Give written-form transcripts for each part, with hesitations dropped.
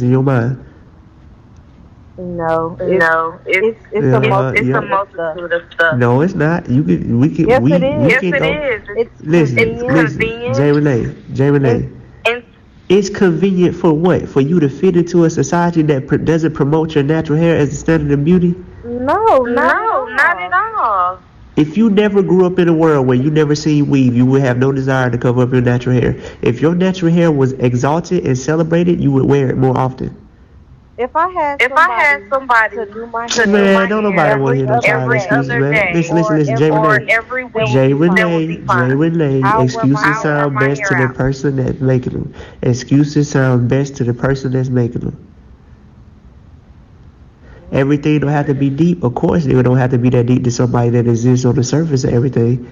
in your mind? No, It's it's a multitude a of stuff. multitude of stuff. No, it's not. You can. We can. Yes, it We is. Yes, can it go. is. It's Listen, convenient. listen, J. Renee, J. And Renee. And It's convenient for what? For you to fit into a society that doesn't promote your natural hair as a standard of beauty? no, not at no, not at all. all. If you never grew up in a world where you never seen weave, you would have no desire to cover up your natural hair. If your natural hair was exalted and celebrated, you would wear it more often. If I had If I had somebody somebody to do my to do hair Man, my don't nobody hair want to hear every no other child every excuses, other day man. day Listen, listen, or listen, J. every or Renee. week, every that would week, J. be that fine. would Renee, be J. fine. Renee, I'll wear my excuses I'll hair. wear sound my best to hair the out. person that's making them. Excuses sound best to the person that's making them. Everything don't have to be deep. Of course, it don't have to be that deep to somebody that exists on the surface of everything.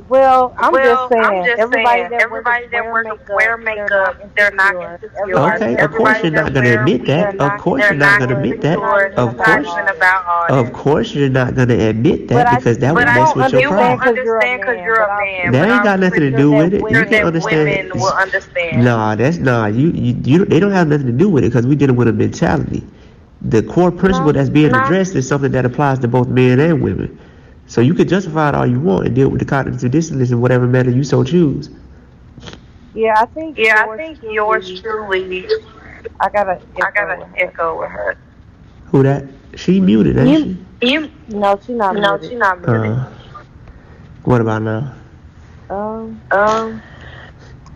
Well, I'm just Well, I'm saying, just everybody saying, that everybody that wear wear makeup, they're makeup, not they're not insecure. insecure. Everybody Okay, of that course wear Everybody you're not that gonna weave, wear admit they're that. weave, Of not course they're you're not not gonna insecure. admit You're that. not insecure. even You're Of not about course, even all that. about all of that. course you're not gonna admit that But because that you would But mess won't with your you understand won't pride. because you're a understand because man. you're But a I'm man. That But pretty ain't I'm got nothing to sure do pretty that with it. You sure can't women that will understand. women will understand. understand. Nah, that's nah. They don't have nothing to do with it because we dealing with a mentality. The core principle No, that's being addressed is something that applies to both men and women. So you can justify it all you want and deal with the cognitive dissonance in whatever manner you so choose. yeah, I think Yeah, I yours think yours truly. truly. I got an I got echo an with her. echo with her. Who that? She muted, ain't You? she? You? No, she's not No, muted. she's not muted. What about now? Um, Um,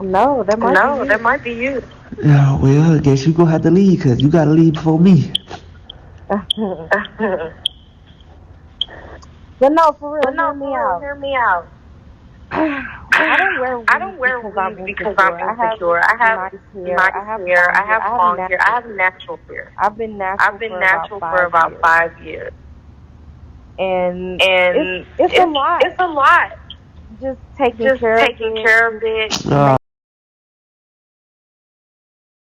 no, that might be no, that you. might be you. Yeah, well, I guess you gonna have to leave because you gotta leave before me. But no, for real, But hear no, me for real, out. hear me out. I don't wear I weave don't wear because I'm weave because I'm insecure. I have insecure. I have nice hair. nice I have hair. long I hair. have I have long hair. I natural have hair. natural hair. I've been I've natural been for about natural for 5 about years, 5 years. and it's And it's a it's lot. a lot. Just taking Just care of taking it, care of just it, Uh,